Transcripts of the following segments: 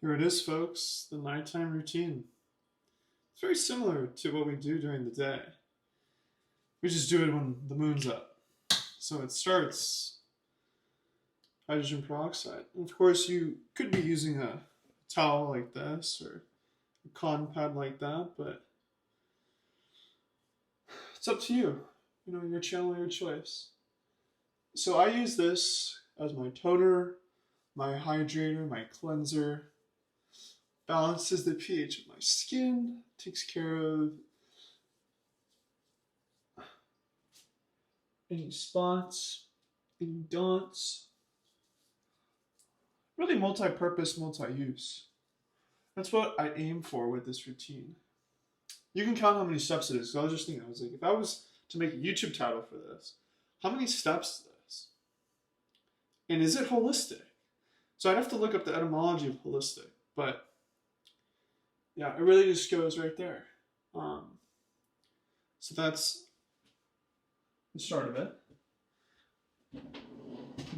Here it is, folks, the nighttime routine. It's very similar to what we do during the day. We just do it when the moon's up. So it starts hydrogen peroxide. And of course, you could be using a towel like this or a cotton pad like that, but it's up to you. You know, your channel, your choice. So I use this as my toner, my hydrator, my cleanser. Balances the pH of my skin, takes care of any spots, any dots. Really multi-purpose, multi-use. That's what I aim for with this routine. You can count how many steps it is. So I was just thinking, I was like, if I was to make a YouTube title for this, how many steps is this? And is it holistic? So I'd have to look up the etymology of holistic, but yeah, it really just goes right there. So that's the start of it.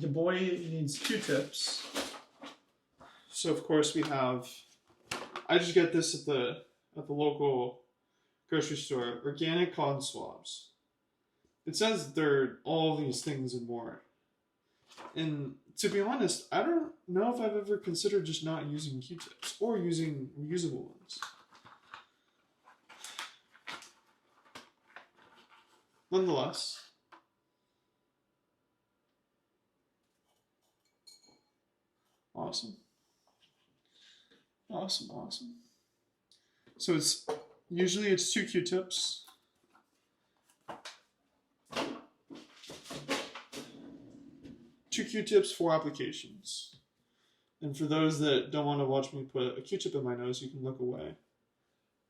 The boy needs Q-tips. So of course we have, I just get this at the local grocery store, organic cotton swabs. It says they're all these things and more. And to be honest, I don't know if I've ever considered just not using Q-tips or using reusable ones. Nonetheless, awesome. So usually it's 2 Q-tips. Two Q-tips, 4 applications. And for those that don't want to watch me put a Q-tip in my nose, you can look away.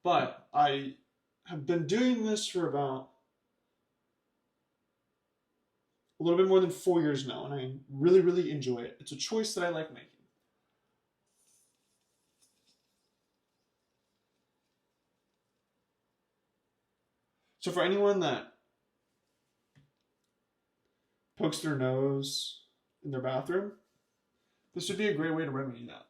But I have been doing this for about a little bit more than 4 years now, and I really, really enjoy it. It's a choice that I like making. So for anyone that pokes their nose in their bathroom, this would be a great way to remedy that.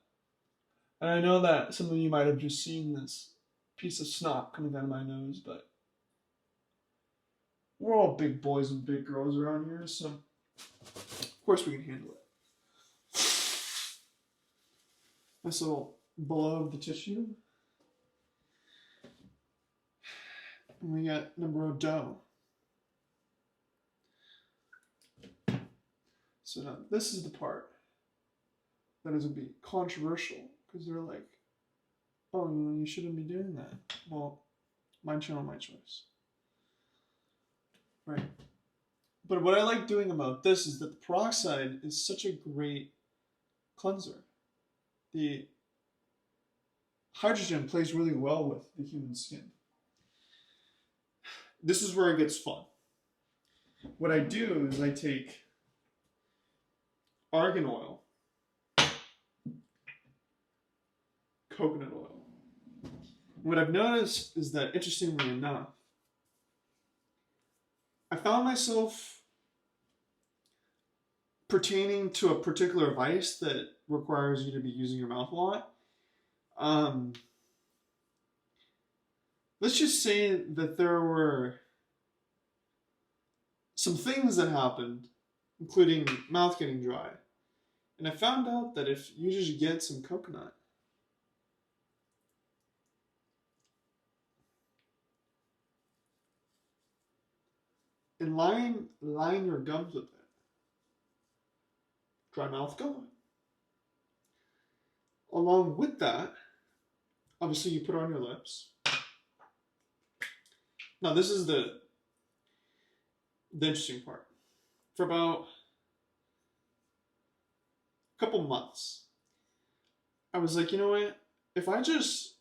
And I know that some of you might have just seen this piece of snot coming out of my nose, but we're all big boys and big girls around here, so of course we can handle it. Nice little blow of the tissue. And we got number of dough. So now this is the part that is going to be controversial, because they're like, oh, you shouldn't be doing that. Well, my channel, my choice. Right. But what I like doing about this is that the peroxide is such a great cleanser. The hydrogen plays really well with the human skin. This is where it gets fun. What I do is I take argan oil, coconut oil. What I've noticed is that, interestingly enough, I found myself pertaining to a particular vice that requires you to be using your mouth a lot. Let's just say that there were some things that happened, including mouth getting dry. And I found out that if you just get some coconut, and line your gums with it, dry mouth gone. Along with that, obviously you put it on your lips. Now this is the interesting part. For about a couple months, I was like, you know what? If I just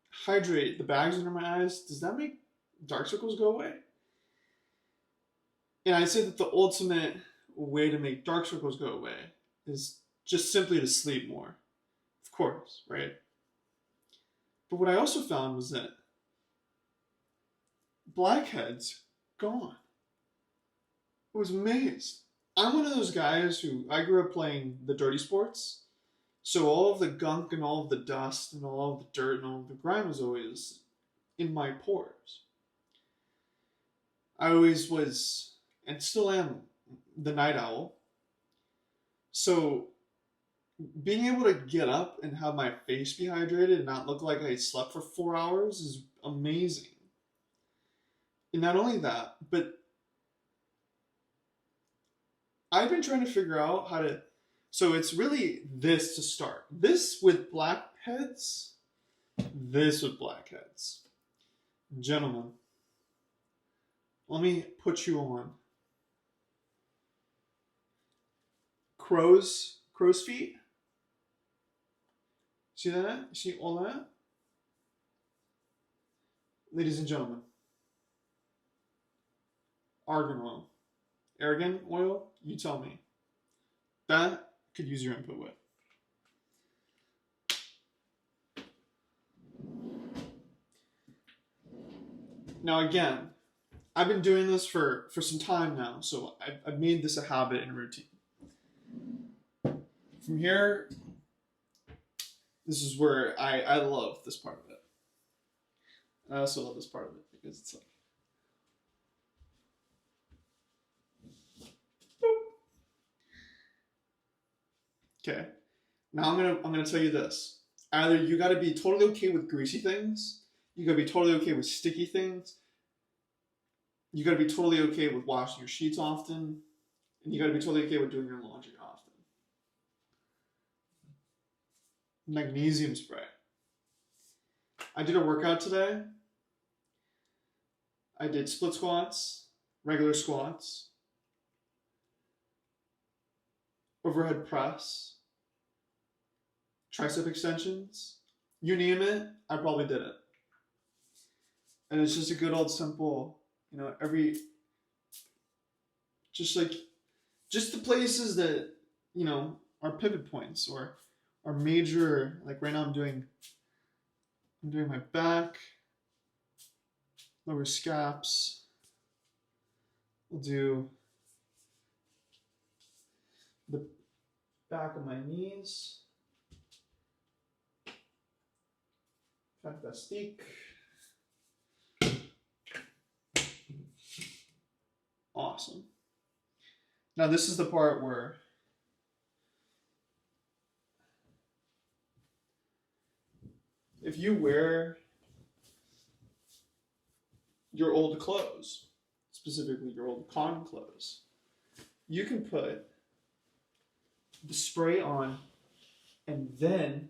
hydrate the bags under my eyes, does that make dark circles go away? And I say that the ultimate way to make dark circles go away is just simply to sleep more. Of course, right? But what I also found was that blackheads gone. I was amazed. I'm one of those guys who, I grew up playing the dirty sports. So all of the gunk and all of the dust and all of the dirt and all of the grime was always in my pores. I always was, and still am, the night owl. So being able to get up and have my face be hydrated and not look like I slept for 4 hours is amazing. And not only that, but I've been trying to figure out how to. So it's really this to start. This with blackheads. This with blackheads. Gentlemen, let me put you on. Crow's feet. See that? See all that? Ladies and gentlemen, argan oil. Argan oil, you tell me. That could use your input with. Now again, I've been doing this for some time now, so I've made this a habit and a routine. From here, this is where I love this part of it. And I also love this part of it because it's like, okay. Now I'm gonna tell you this. Either you gotta be totally okay with greasy things, you gotta be totally okay with sticky things, you gotta be totally okay with washing your sheets often, and you gotta be totally okay with doing your laundry often. Magnesium spray. I did a workout today. I did split squats, regular squats, overhead press, tricep extensions. You name it, I probably did it. And it's just a good old simple, just the places that, are pivot points or are major, like right now I'm doing my back, lower scaps. We'll do the back of my knees, fantastique. Awesome. Now this is the part where if you wear your old clothes, specifically your old cotton clothes, you can put the spray on and then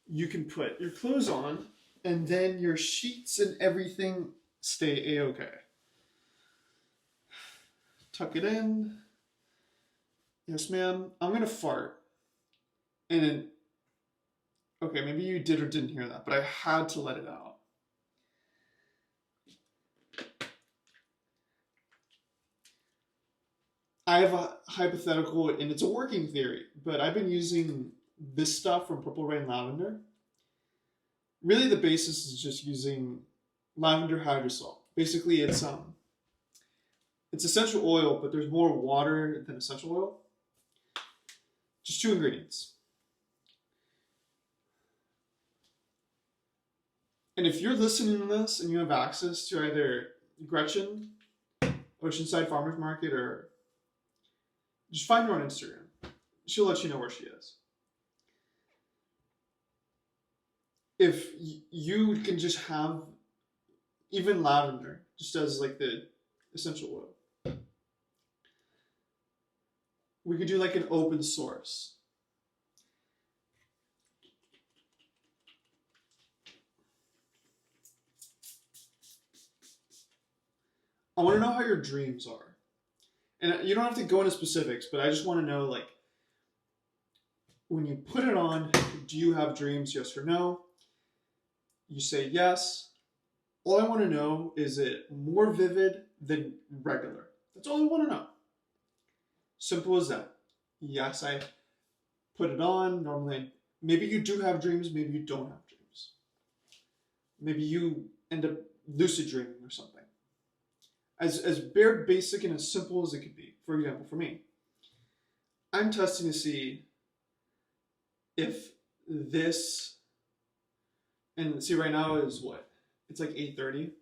you can put your clothes on and then your sheets and everything stay a-okay. Tuck it in. Yes, ma'am. I'm gonna fart. And then, okay, maybe you did or didn't hear that, but I had to let it out. I have a hypothetical, and it's a working theory, but I've been using this stuff from Purple Rain Lavender. Really, the basis is just using lavender hydrosol. Basically, it's essential oil, but there's more water than essential oil. Just 2 ingredients. And if you're listening to this and you have access to either Gretchen, Oceanside Farmers Market, or just find her on Instagram. She'll let you know where she is. If you can just have even lavender, just as like the essential oil. We could do like an open source. I want to know how your dreams are. And you don't have to go into specifics, but I just want to know, like, when you put it on, do you have dreams, yes or no? You say yes. All I want to know, is it more vivid than regular? That's all I want to know. Simple as that. Yes, I put it on. Normally, maybe you do have dreams, maybe you don't have dreams. Maybe you end up lucid dreaming or something. As bare basic and as simple as it could be. For example, for me, I'm testing to see if this, and see right now is what? It's like 8:30.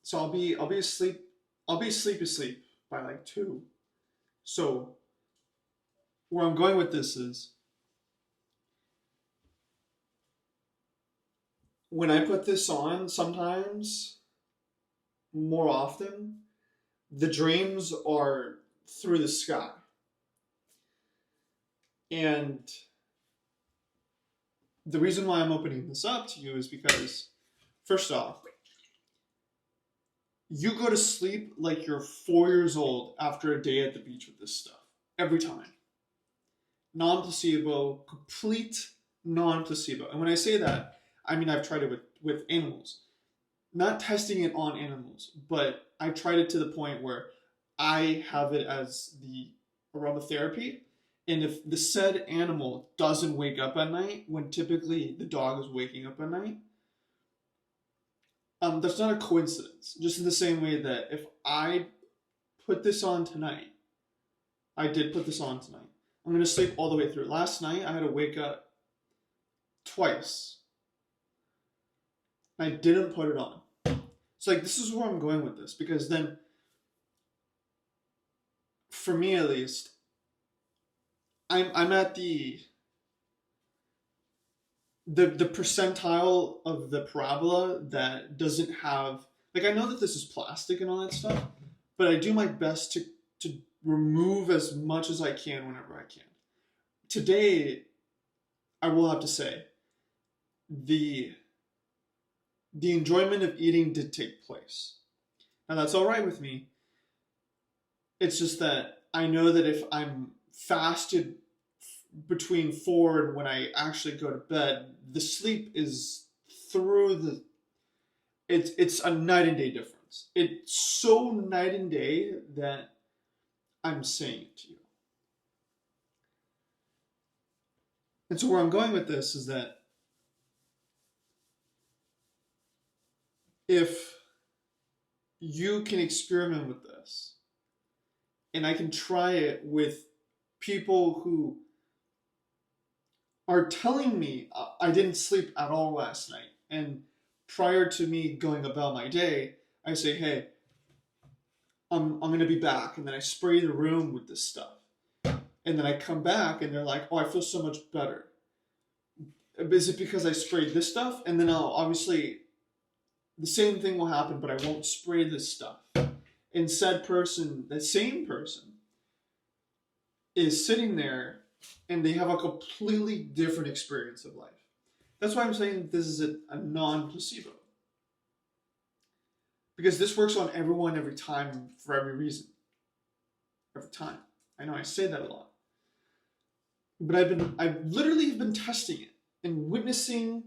So I'll be asleep. I'll be asleep by like 2. So where I'm going with this is when I put this on, sometimes more often, the dreams are through the sky. And the reason why I'm opening this up to you is because, first off, you go to sleep like you're 4 years old after a day at the beach with this stuff. Every time. Non-placebo, complete non-placebo. And when I say that, I mean I've tried it with animals. Not testing it on animals, but I tried it to the point where I have it as the aromatherapy. And if the said animal doesn't wake up at night, when typically the dog is waking up at night, that's not a coincidence. Just in the same way that if I put this on tonight, I did put this on tonight. I'm going to sleep all the way through. Last night, I had to wake up twice. I didn't put it on. So like, this is where I'm going with this, because then, for me at least, I'm at the percentile of the parabola that doesn't have, like, I know that this is plastic and all that stuff, but I do my best to remove as much as I can whenever I can. Today, I will have to say, the enjoyment of eating did take place. Now that's all right with me. It's just that I know that if I'm fasted between 4 and when I actually go to bed, the sleep is through the, it's a night and day difference. It's so night and day that I'm saying it to you. And so where I'm going with this is that if you can experiment with this, and I can try it with people who are telling me I didn't sleep at all last night, and prior to me going about my day, I say, hey, I'm going to be back, and then I spray the room with this stuff. And then I come back, and they're like, oh, I feel so much better. Is it because I sprayed this stuff? And then I'll obviously, the same thing will happen, but I won't spray this stuff. And said person, that same person, is sitting there, and they have a completely different experience of life. That's why I'm saying this is a non-placebo. Because this works on everyone, every time, for every reason. Every time. I know I say that a lot. But I've literally been testing it and witnessing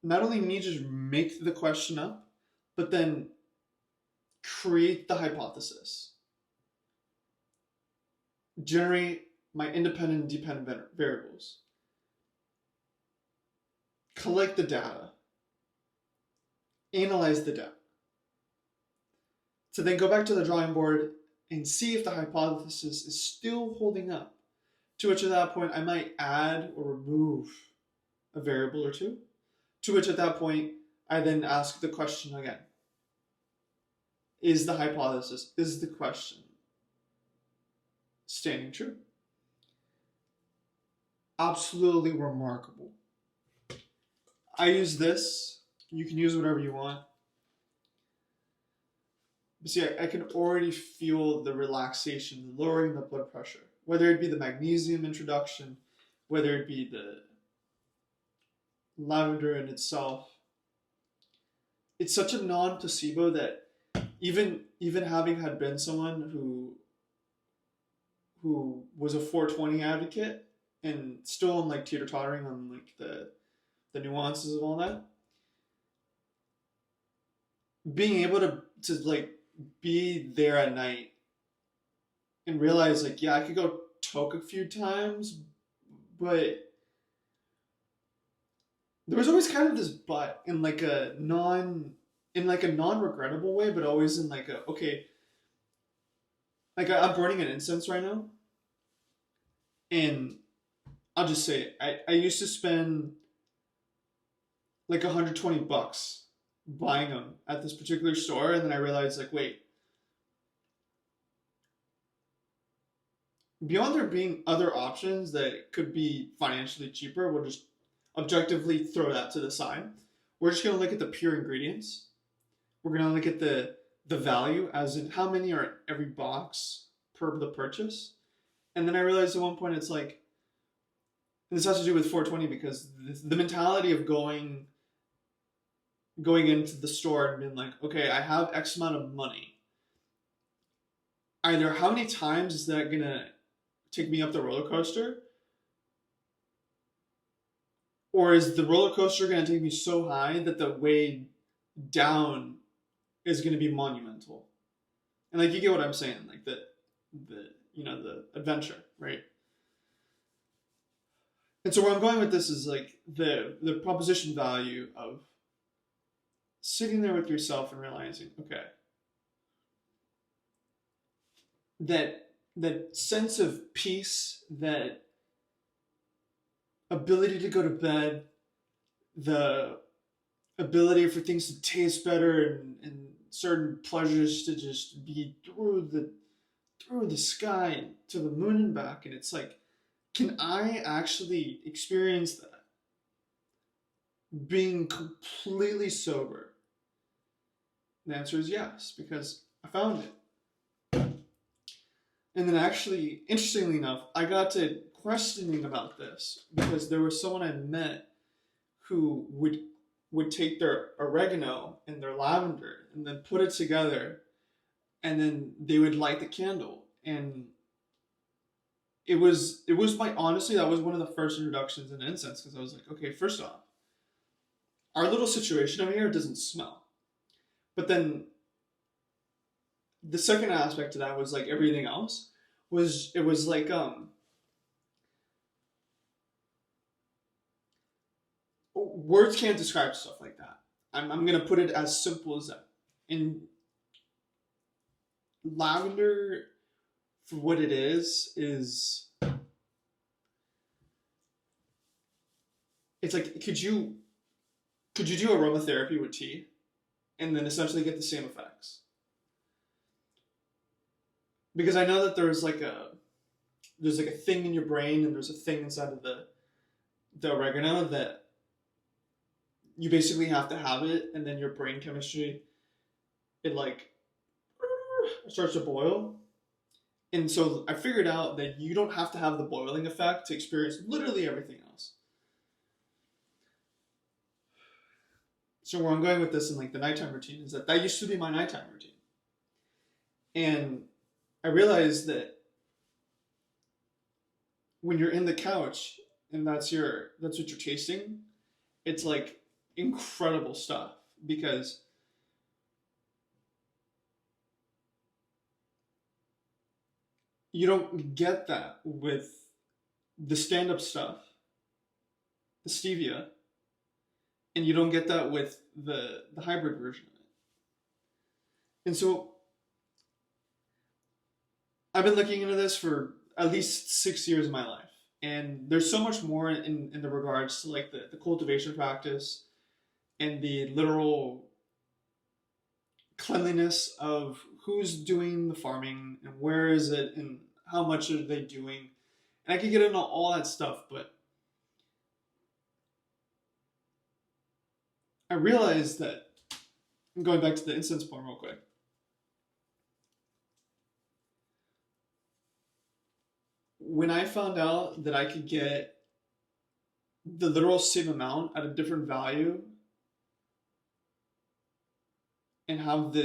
not only me just make the question up, but then create the hypothesis. Generate my independent and dependent variables. Collect the data. Analyze the data. To then go back to the drawing board and see if the hypothesis is still holding up. To which at that point I might add or remove a variable or two. To which at that point I then ask the question again. Is the hypothesis, is the question standing true? Absolutely remarkable. I use this. You can use whatever you want. But see, I can already feel the relaxation, the lowering the blood pressure. Whether it be the magnesium introduction, whether it be the lavender in itself. It's such a non-placebo that even having had been someone who was a 420 advocate and still I'm like teeter-tottering on like the nuances of all that, being able to like be there at night and realize like, yeah, I could go toke a few times, but there was always kind of this but in like a non-regrettable way, but always in like a, okay, like I'm burning an incense right now. And I'll just say it, I used to spend like $120 buying them at this particular store, and then I realized like, wait, beyond there being other options that could be financially cheaper, we'll just objectively throw that to the side. We're just gonna look at the pure ingredients. We're gonna look at the value, as in how many are in every box per the purchase. And then I realized at one point it's like, this has to do with 420, because the mentality of going into the store and being like, okay, I have X amount of money. Either how many times is that gonna take me up the roller coaster, or is the roller coaster gonna take me so high that the way down is gonna be monumental? And like, you get what I'm saying, like the adventure, right? And so where I'm going with this is like the proposition value of sitting there with yourself and realizing, okay, that sense of peace, that ability to go to bed, the ability for things to taste better, and certain pleasures to just be through the sky to the moon and back. And it's like, can I actually experience that being completely sober? The answer is yes, because I found it. And then actually, interestingly enough, I got to questioning about this because there was someone I met who would take their oregano and their lavender and then put it together, and then they would light the candle. And it was my, honestly, that was one of the first introductions in incense, because I was like, okay, first off, our little situation over here doesn't smell. But then the second aspect to that was like everything else was, it was like words can't describe stuff like that. I'm gonna put it as simple as that. And lavender, for what it is it's like, could you do aromatherapy with tea and then essentially get the same effects? Because I know that there's like a thing in your brain, and there's a thing inside of the oregano that you basically have to have it, and then your brain chemistry, it like starts to boil. And so I figured out that you don't have to have the boiling effect to experience literally everything else. So where I'm going with this in like the nighttime routine is that used to be my nighttime routine. And I realized that when you're in the couch and that's what you're tasting, it's like incredible stuff, because you don't get that with the stand-up stuff, the stevia, and you don't get that with the hybrid version of it. And so I've been looking into this for at least 6 years of my life. And there's so much more in the regards to like the cultivation practice and the literal cleanliness of who's doing the farming and where is it and how much are they doing. And I could get into all that stuff, but I realized that, going back to the incense point real quick, when I found out that I could get the literal same amount at a different value and have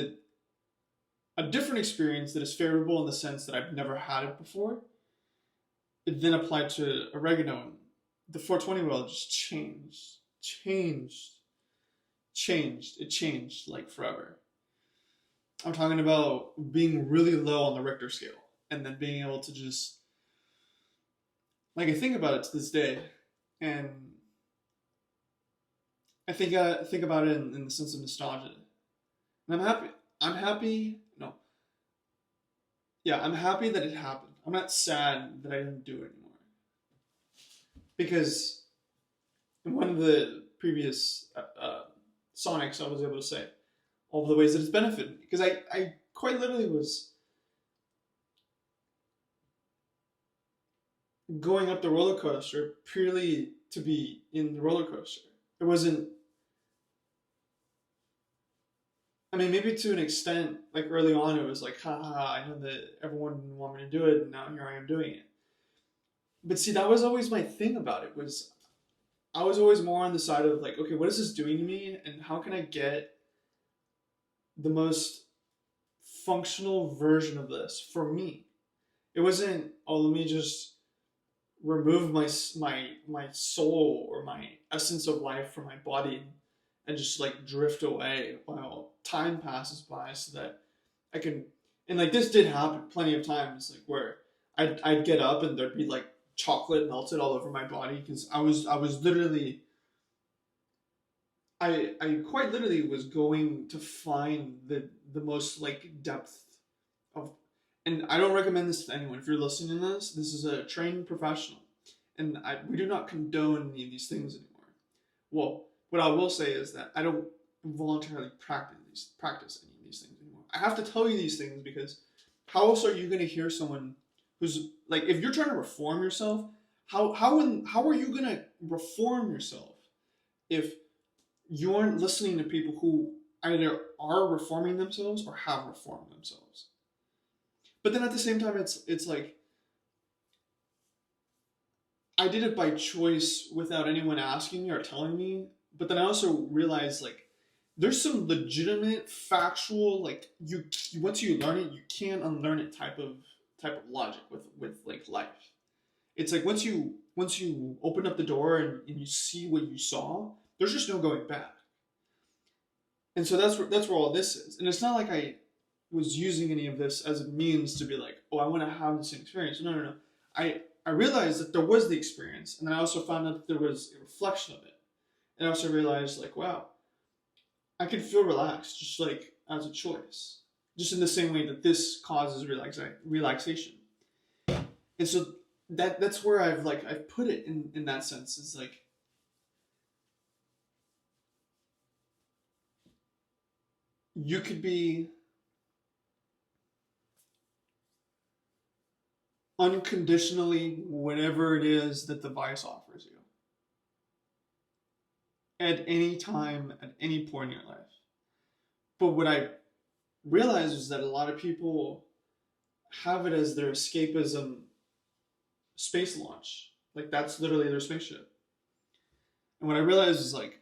a different experience that is favorable in the sense that I've never had it before, it then applied to oregano, and the 420 world just changed. It changed like forever. I'm talking about being really low on the Richter scale and then being able to just, like, I think about it to this day, and I think about it in the sense of nostalgia. And I'm happy that it happened. I'm not sad that I didn't do it anymore. because in one of the previous Sonics, I was able to say all the ways that it's benefited me. Because I quite literally was going up the roller coaster purely to be in the roller coaster. It wasn't, I mean, maybe to an extent, like early on, it was like, haha, I know that everyone didn't want me to do it, and now here I am doing it. But see, that was always my thing about it, was I was always more on the side of like, okay, what is this doing to me, and how can I get the most functional version of this for me? It wasn't, oh, let me just remove my soul or my essence of life from my body and just like drift away while time passes by, so that I can. And like this did happen plenty of times, like where I'd get up and there'd be like chocolate melted all over my body, because I was literally, I quite literally was going to find the most like depth of. And I don't recommend this to anyone. If you're listening to this, this is a trained professional, and we do not condone any of these things anymore. Well, what I will say is that I don't voluntarily practice any of these things anymore. I have to tell you these things because how else are you going to hear someone who's like, if you're trying to reform yourself, how are you going to reform yourself if you aren't listening to people who either are reforming themselves or have reformed themselves? But then at the same time, it's like I did it by choice without anyone asking me or telling me. But then I also realized like there's some legitimate factual, like you once you learn it, you can't unlearn it type of logic with like life. It's like once you open up the door and you see what you saw, there's just no going back. And so that's where all this is. And it's not like I was using any of this as a means to be like, oh, I want to have this experience. No, no, no. I realized that there was the experience, and then I also found out that there was a reflection of it. And I also realized like, wow, I can feel relaxed just like as a choice. Just in the same way that this causes relaxation. And so that's where I've put it in that sense. Is like you could be unconditionally whatever it is that the vice offers you at any time, at any point in your life. But what I realized is that a lot of people have it as their escapism space launch. Like that's literally their spaceship. And what I realized is like,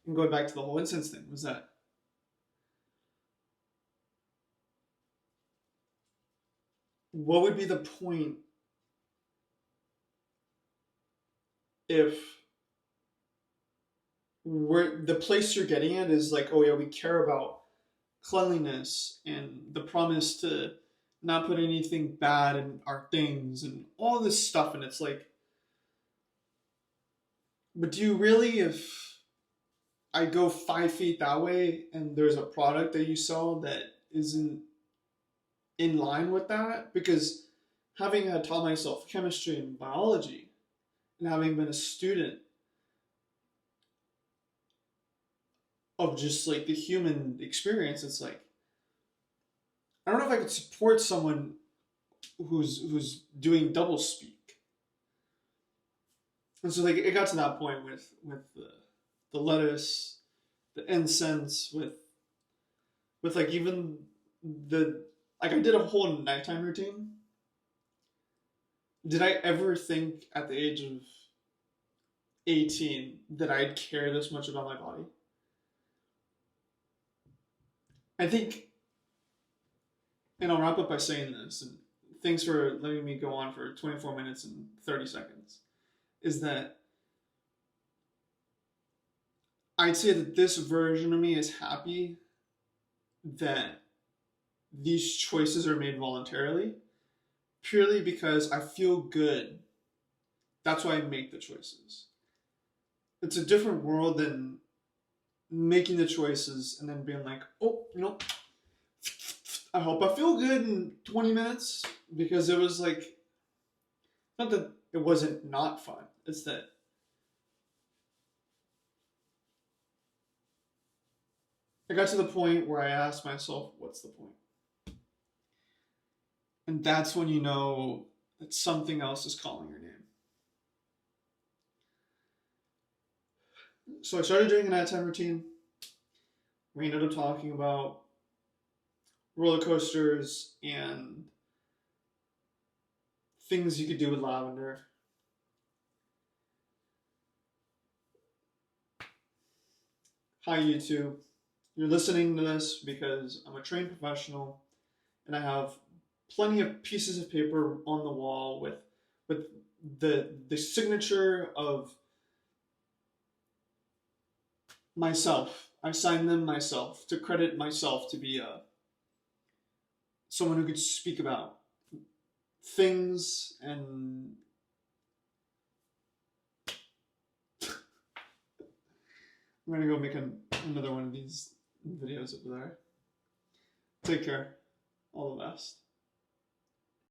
and going back to the whole incense thing, was that what would be the point if the place you're getting at is like, oh yeah, we care about cleanliness and the promise to not put anything bad in our things and all this stuff, and it's like, but do you really? If I go 5 feet that way and there's a product that you sell that isn't in line with that, because having had taught myself chemistry and biology and having been a student of just like the human experience, it's like I don't know if I could support someone who's doing double speak. And so like it got to that point with the lettuce, the incense, with like even the like I did a whole nighttime routine. Did I ever think at the age of 18 that I'd care this much about my body? I think, and I'll wrap up by saying this, and thanks for letting me go on for 24 minutes and 30 seconds, is that I'd say that this version of me is happy that these choices are made voluntarily, purely because I feel good. That's why I make the choices. It's a different world than making the choices and then being like, oh, I hope I feel good in 20 minutes, because it was like, not that it wasn't not fun. is that I got to the point where I asked myself, what's the point? And that's when you know that something else is calling your name. So I started doing a nighttime routine. We ended up talking about roller coasters and things you could do with lavender. Hi, YouTube. You're listening to this because I'm a trained professional and I have plenty of pieces of paper on the wall with the signature of myself. I signed them myself to credit myself to be someone who could speak about things and I'm gonna go make another one of these videos over there. Take care. All the best.